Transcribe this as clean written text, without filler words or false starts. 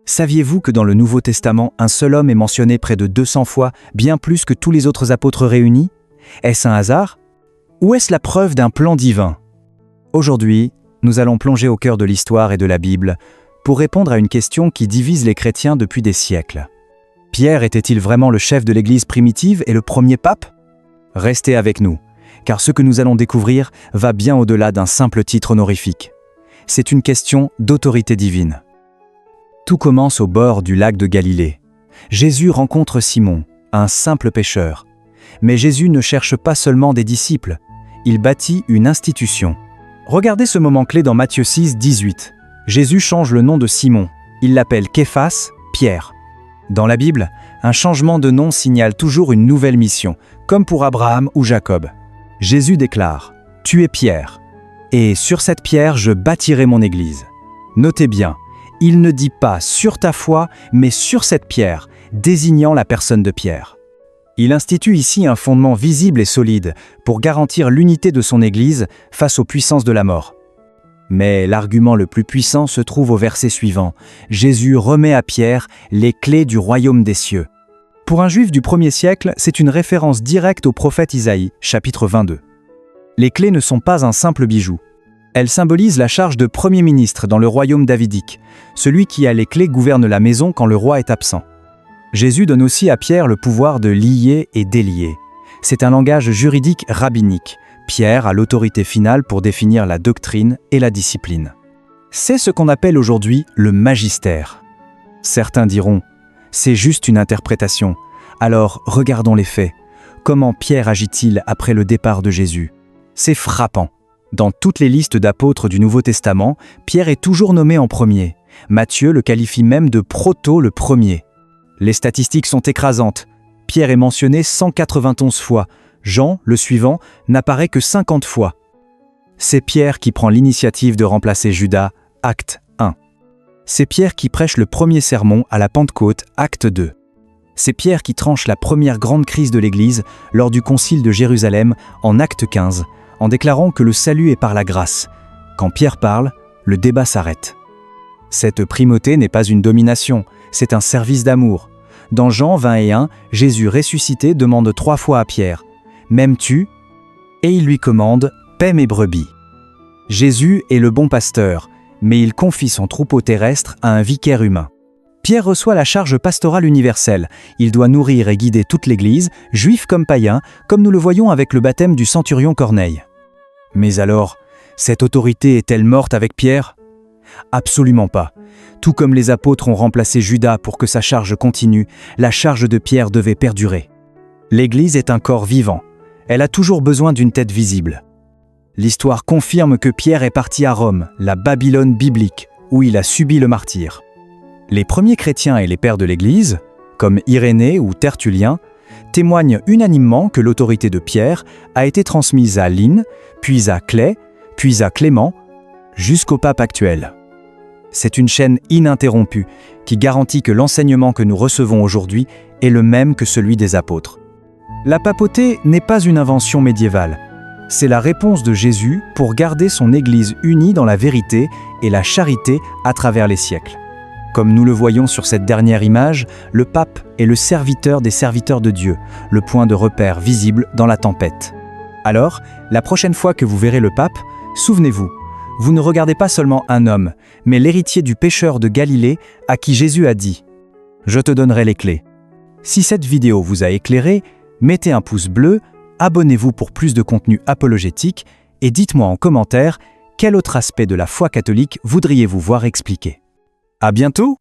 Saviez-vous que dans le Nouveau Testament, un seul homme est mentionné près de 200 fois, bien plus que tous les autres apôtres réunis? Est-ce un hasard? Ou est-ce la preuve d'un plan divin? Aujourd'hui, nous allons plonger au cœur de l'histoire et de la Bible pour répondre à une question qui divise les chrétiens depuis des siècles. Pierre était-il vraiment le chef de l'Église primitive et le premier pape? Restez avec nous, car ce que nous allons découvrir va bien au-delà d'un simple titre honorifique. C'est une question d'autorité divine. Tout commence au bord du lac de Galilée. Jésus rencontre Simon, un simple pêcheur. Mais Jésus ne cherche pas seulement des disciples, il bâtit une institution. Regardez ce moment clé dans Matthieu 6, 18. Jésus change le nom de Simon, il l'appelle Képhas, Pierre. Dans la Bible, un changement de nom signale toujours une nouvelle mission, comme pour Abraham ou Jacob. Jésus déclare « Tu es Pierre, et sur cette pierre je bâtirai mon église ». Notez bien, il ne dit pas « sur ta foi », mais « sur cette pierre », désignant la personne de Pierre. Il institue ici un fondement visible et solide pour garantir l'unité de son Église face aux puissances de la mort. Mais l'argument le plus puissant se trouve au verset suivant. Jésus remet à Pierre les clés du royaume des cieux. Pour un juif du 1er siècle, c'est une référence directe au prophète Isaïe, chapitre 22. Les clés ne sont pas un simple bijou. Elles symbolisent la charge de premier ministre dans le royaume davidique. Celui qui a les clés gouverne la maison quand le roi est absent. Jésus donne aussi à Pierre le pouvoir de lier et délier. C'est un langage juridique rabbinique. Pierre a l'autorité finale pour définir la doctrine et la discipline. C'est ce qu'on appelle aujourd'hui le magistère. Certains diront, c'est juste une interprétation. Alors regardons les faits. Comment Pierre agit-il après le départ de Jésus? C'est frappant. Dans toutes les listes d'apôtres du Nouveau Testament, Pierre est toujours nommé en premier. Matthieu le qualifie même de proto le premier. Les statistiques sont écrasantes. Pierre est mentionné 191 fois. Jean, le suivant, n'apparaît que 50 fois. C'est Pierre qui prend l'initiative de remplacer Judas, acte 1. C'est Pierre qui prêche le premier sermon à la Pentecôte, acte 2. C'est Pierre qui tranche la première grande crise de l'Église lors du concile de Jérusalem en acte 15, en déclarant que le salut est par la grâce. Quand Pierre parle, le débat s'arrête. Cette primauté n'est pas une domination, c'est un service d'amour. Dans Jean 21, Jésus ressuscité demande 3 fois à Pierre « M'aimes-tu » et il lui commande « Paie mes brebis ». Jésus est le bon pasteur, mais il confie son troupeau terrestre à un vicaire humain. Pierre reçoit la charge pastorale universelle. Il doit nourrir et guider toute l'Église, juifs comme païens, comme nous le voyons avec le baptême du centurion Corneille. Mais alors, cette autorité est-elle morte avec Pierre? Absolument pas. Tout comme les apôtres ont remplacé Judas pour que sa charge continue, la charge de Pierre devait perdurer. L'Église est un corps vivant. Elle a toujours besoin d'une tête visible. L'histoire confirme que Pierre est parti à Rome, la Babylone biblique, où il a subi le martyre. Les premiers chrétiens et les pères de l'Église, comme Irénée ou Tertullien, témoignent unanimement que l'autorité de Pierre a été transmise à Line, puis à Clay, puis à Clément, jusqu'au pape actuel. C'est une chaîne ininterrompue qui garantit que l'enseignement que nous recevons aujourd'hui est le même que celui des apôtres. La papauté n'est pas une invention médiévale. C'est la réponse de Jésus pour garder son Église unie dans la vérité et la charité à travers les siècles. Comme nous le voyons sur cette dernière image, le pape est le serviteur des serviteurs de Dieu, le point de repère visible dans la tempête. Alors, la prochaine fois que vous verrez le pape, souvenez-vous, vous ne regardez pas seulement un homme, mais l'héritier du pêcheur de Galilée à qui Jésus a dit « Je te donnerai les clés ». Si cette vidéo vous a éclairé, mettez un pouce bleu, abonnez-vous pour plus de contenu apologétique et dites-moi en commentaire quel autre aspect de la foi catholique voudriez-vous voir expliqué. À bientôt!